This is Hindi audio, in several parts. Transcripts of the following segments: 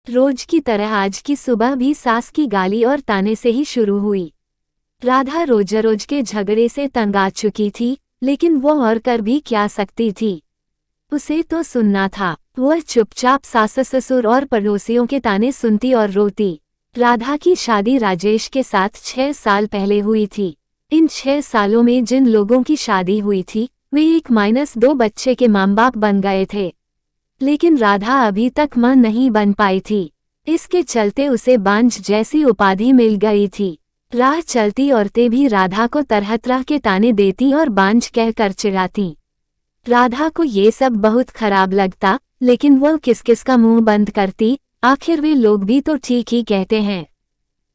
रोज की तरह आज की सुबह भी सास की गाली और ताने से ही शुरू हुई। राधा रोज के झगड़े से तंग आ चुकी थी, लेकिन वो और कर भी क्या सकती थी। उसे तो सुनना था। वह चुपचाप सास ससुर और पड़ोसियों के ताने सुनती और रोती। राधा की शादी राजेश के साथ 6 साल पहले हुई थी। इन 6 सालों में जिन लोगों की शादी हुई थी वे 1-2 बच्चे के माँ बाप बन गए थे, लेकिन राधा अभी तक मां नहीं बन पाई थी। इसके चलते उसे बांझ जैसी उपाधि मिल गई थी। राह चलती औरतें भी राधा को तरह तरह के ताने देती और बांझ कहकर चिढ़ाती। राधा को ये सब बहुत खराब लगता, लेकिन वह किस किस का मुंह बंद करती। आखिर वे लोग भी तो ठीक ही कहते हैं।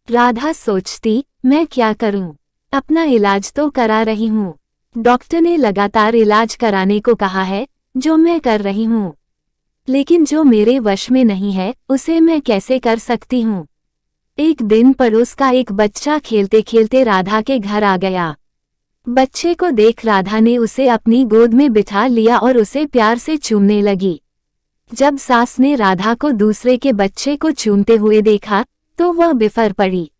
राधा सोचती, मैं क्या करूं? अपना इलाज तो करा रही हूं। डॉक्टर ने लगातार इलाज कराने को कहा है, जो मैं कर रही हूं, लेकिन जो मेरे वश में नहीं है उसे मैं कैसे कर सकती हूँ। एक दिन पड़ोस का एक बच्चा खेलते खेलते राधा के घर आ गया। बच्चे को देख राधा ने उसे अपनी गोद में बिठा लिया और उसे प्यार से चूमने लगी। जब सास ने राधा को दूसरे के बच्चे को चूमते हुए देखा तो वह बिफर पड़ी।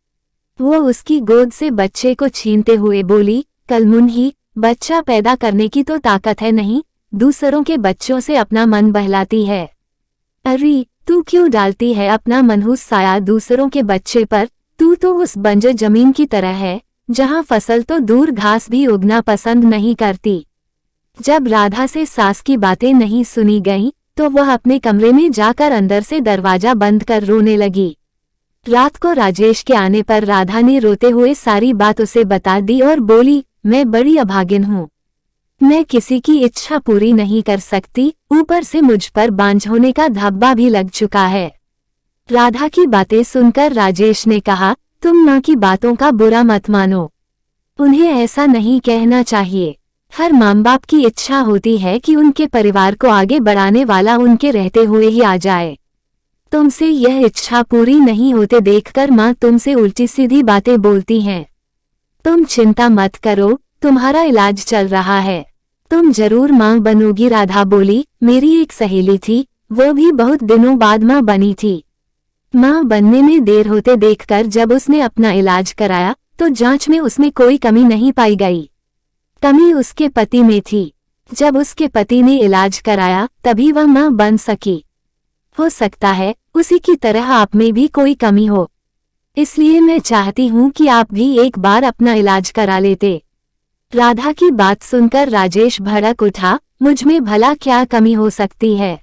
वो उसकी गोद से बच्चे को छीनते हुए बोली, कलमुन्ही, बच्चा पैदा करने की तो ताकत है नहीं, दूसरों के बच्चों से अपना मन बहलाती है। अरे तू क्यों डालती है अपना मनहूस साया दूसरों के बच्चे पर? तू तो उस बंजर जमीन की तरह है जहां फसल तो दूर घास भी उगना पसंद नहीं करती। जब राधा से सास की बातें नहीं सुनी गईं, तो वह अपने कमरे में जाकर अंदर से दरवाजा बंद कर रोने लगी। रात को राजेश के आने पर राधा ने रोते हुए सारी बात उसे बता दी और बोली, मैं बड़ी अभागिन हूँ। मैं किसी की इच्छा पूरी नहीं कर सकती, ऊपर से मुझ पर बांझ होने का धब्बा भी लग चुका है। राधा की बातें सुनकर राजेश ने कहा, तुम माँ की बातों का बुरा मत मानो। उन्हें ऐसा नहीं कहना चाहिए। हर माँ बाप की इच्छा होती है कि उनके परिवार को आगे बढ़ाने वाला उनके रहते हुए ही आ जाए। तुमसे यह इच्छा पूरी नहीं होते देखकर माँ तुमसे उल्टी सीधी बातें बोलती हैं। तुम चिंता मत करो, तुम्हारा इलाज चल रहा है, तुम जरूर माँ बनोगी। राधा बोली, मेरी एक सहेली थी, वो भी बहुत दिनों बाद माँ बनी थी। माँ बनने में देर होते देखकर जब उसने अपना इलाज कराया तो जांच में उसमें कोई कमी नहीं पाई गई। कमी उसके पति में थी। जब उसके पति ने इलाज कराया तभी वह माँ बन सकी। हो सकता है उसी की तरह आप में भी कोई कमी हो, इसलिए मैं चाहती हूँ कि आप भी एक बार अपना इलाज करा लेते। राधा की बात सुनकर राजेश भड़क उठा, मुझ में भला क्या कमी हो सकती है?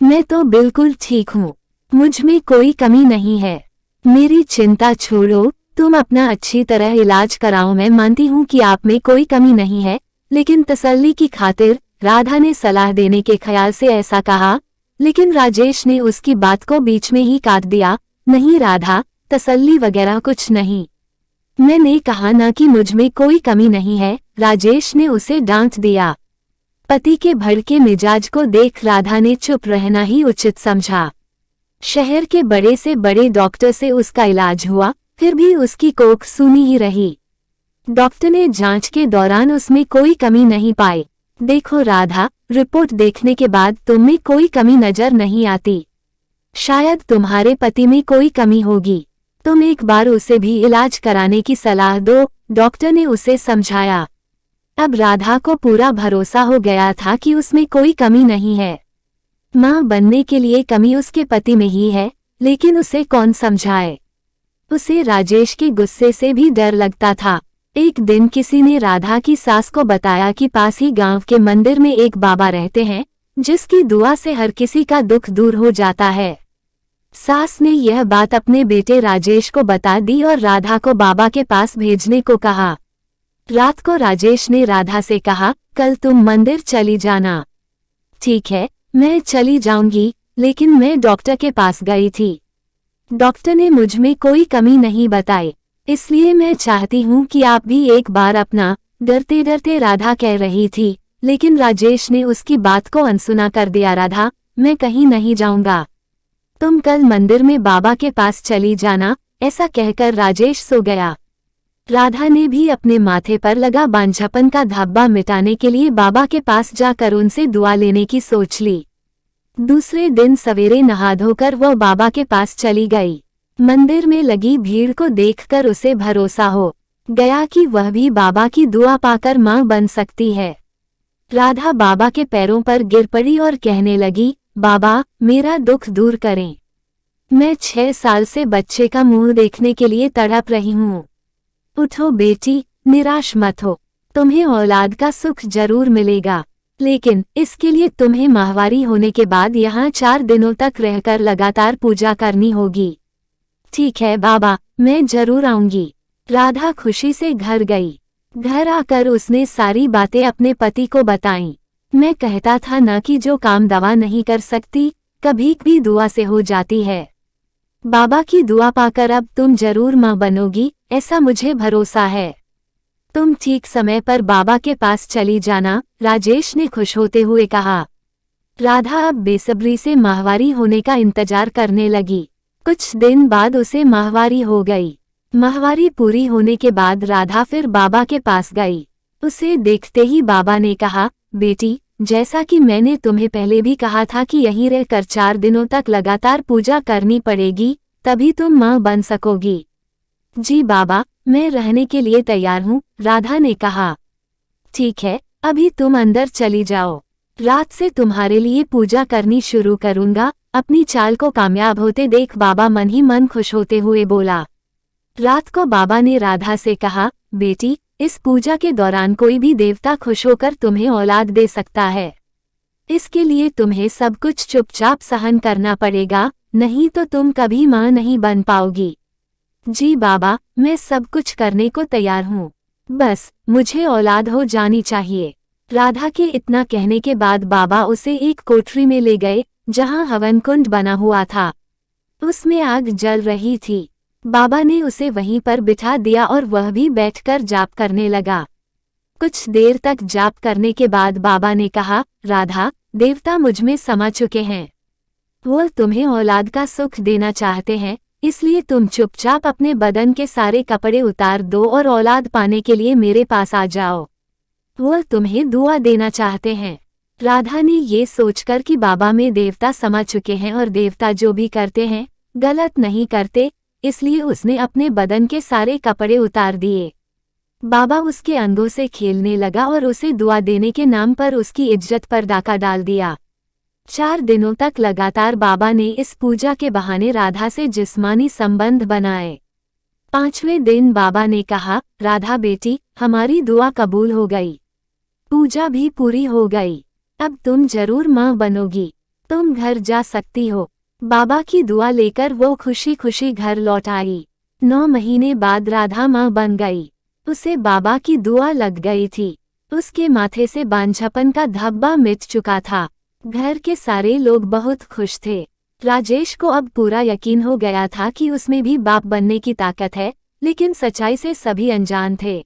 मैं तो बिल्कुल ठीक हूँ, मुझ में कोई कमी नहीं है। मेरी चिंता छोड़ो, तुम अपना अच्छी तरह इलाज कराओ। मैं मानती हूँ कि आप में कोई कमी नहीं है, लेकिन तसल्ली की खातिर, राधा ने सलाह देने के ख्याल से ऐसा कहा, लेकिन राजेश ने उसकी बात को बीच में ही काट दिया। नहीं राधा, तसल्ली वगैरह कुछ नहीं। मैंने कहा ना कि मुझ में कोई कमी नहीं है, राजेश ने उसे डांट दिया। पति के भड़के मिजाज को देख राधा ने चुप रहना ही उचित समझा। शहर के बड़े से बड़े डॉक्टर से उसका इलाज हुआ, फिर भी उसकी कोख सूनी ही रही। डॉक्टर ने जांच के दौरान उसमें कोई कमी नहीं पाई। देखो राधा, रिपोर्ट देखने के बाद तुम में कोई कमी नजर नहीं आती। शायद तुम्हारे पति में कोई कमी होगी। तुम एक बार उसे भी इलाज कराने की सलाह दो, डॉक्टर ने उसे समझाया। अब राधा को पूरा भरोसा हो गया था कि उसमें कोई कमी नहीं है। मां बनने के लिए कमी उसके पति में ही है, लेकिन उसे कौन समझाए? उसे राजेश के गुस्से से भी डर लगता था। एक दिन किसी ने राधा की सास को बताया कि पास ही गांव के मंदिर में एक बाबा रहते हैं, जिसकी दुआ से हर किसी का दुख दूर हो जाता है। सास ने यह बात अपने बेटे राजेश को बता दी और राधा को बाबा के पास भेजने को कहा। रात को राजेश ने राधा से कहा, कल तुम मंदिर चली जाना। ठीक है, मैं चली जाऊंगी, लेकिन मैं डॉक्टर के पास गई थी। डॉक्टर ने मुझ में कोई कमी नहीं बताई, इसलिए मैं चाहती हूँ कि आप भी एक बार अपना। डरते डरते राधा कह रही थी, लेकिन राजेश ने उसकी बात को अनसुना कर दिया। राधा, मैं कहीं नहीं जाऊंगा, तुम कल मंदिर में बाबा के पास चली जाना। ऐसा कहकर राजेश सो गया। राधा ने भी अपने माथे पर लगा बांझपन का धब्बा मिटाने के लिए बाबा के पास जाकर उनसे दुआ लेने की सोच ली। दूसरे दिन सवेरे नहा धोकर वह बाबा के पास चली गई। मंदिर में लगी भीड़ को देखकर उसे भरोसा हो गया कि वह भी बाबा की दुआ पाकर मां बन सकती है। राधा बाबा के पैरों पर गिर पड़ी और कहने लगी, बाबा मेरा दुख दूर करें। मैं 6 साल से बच्चे का मुंह देखने के लिए तड़प रही हूँ। उठो बेटी, निराश मत हो, तुम्हें औलाद का सुख जरूर मिलेगा, लेकिन इसके लिए तुम्हें माहवारी होने के बाद यहाँ 4 दिनों तक रहकर लगातार पूजा करनी होगी। ठीक है बाबा, मैं जरूर आऊंगी। राधा खुशी से घर गई। घर आकर उसने सारी बातें अपने पति को बताईं। मैं कहता था न कि जो काम दवा नहीं कर सकती, कभी भी दुआ से हो जाती है। बाबा की दुआ पाकर अब तुम जरूर मां बनोगी, ऐसा मुझे भरोसा है। तुम ठीक समय पर बाबा के पास चली जाना, राजेश ने खुश होते हुए कहा। राधा अब बेसब्री से माहवारी होने का इंतजार करने लगी। कुछ दिन बाद उसे माहवारी हो गई। माहवारी पूरी होने के बाद राधा फिर बाबा के पास गई। उसे देखते ही बाबा ने कहा, बेटी, जैसा कि मैंने तुम्हें पहले भी कहा था कि यहीं रहकर 4 दिनों तक लगातार पूजा करनी पड़ेगी, तभी तुम मां बन सकोगी। जी बाबा, मैं रहने के लिए तैयार हूँ, राधा ने कहा। ठीक है, अभी तुम अंदर चली जाओ। रात से तुम्हारे लिए पूजा करनी शुरू करूंगा। अपनी चाल को कामयाब होते देख बाबा मन ही मन खुश होते हुए बोला। रात को बाबा ने राधा से कहा, बेटी, इस पूजा के दौरान कोई भी देवता खुश होकर तुम्हें औलाद दे सकता है। इसके लिए तुम्हें सब कुछ चुपचाप सहन करना पड़ेगा, नहीं तो तुम कभी मां नहीं बन पाओगी। जी बाबा, मैं सब कुछ करने को तैयार हूँ, बस मुझे औलाद हो जानी चाहिए। राधा के इतना कहने के बाद बाबा उसे एक कोठरी में ले गए, जहाँ हवन कुंड बना हुआ था। उसमें आग जल रही थी। बाबा ने उसे वहीं पर बिठा दिया और वह भी बैठकर जाप करने लगा। कुछ देर तक जाप करने के बाद बाबा ने कहा, राधा, देवता मुझमें समा चुके हैं। वो तुम्हें औलाद का सुख देना चाहते हैं, इसलिए तुम चुपचाप अपने बदन के सारे कपड़े उतार दो और औलाद पाने के लिए मेरे पास आ जाओ। वो तुम्हें दुआ देना चाहते हैं। राधा ने ये सोचकर कि बाबा में देवता समा चुके हैं और देवता जो भी करते हैं गलत नहीं करते, इसलिए उसने अपने बदन के सारे कपड़े उतार दिए। बाबा उसके अंगों से खेलने लगा और उसे दुआ देने के नाम पर उसकी इज्जत पर डाका डाल दिया। 4 दिनों तक लगातार बाबा ने इस पूजा के बहाने राधा से जिस्मानी संबंध बनाए। 5वें दिन बाबा ने कहा, राधा बेटी, हमारी दुआ कबूल हो गई, पूजा भी पूरी हो गई, अब तुम जरूर मां बनोगी, तुम घर जा सकती हो। बाबा की दुआ लेकर वो खुशी खुशी घर लौट आई। 9 महीने बाद राधा मां बन गई। उसे बाबा की दुआ लग गई थी। उसके माथे से बांझपन का धब्बा मिट चुका था। घर के सारे लोग बहुत खुश थे। राजेश को अब पूरा यकीन हो गया था कि उसमें भी बाप बनने की ताकत है, लेकिन सच्चाई से सभी अनजान थे।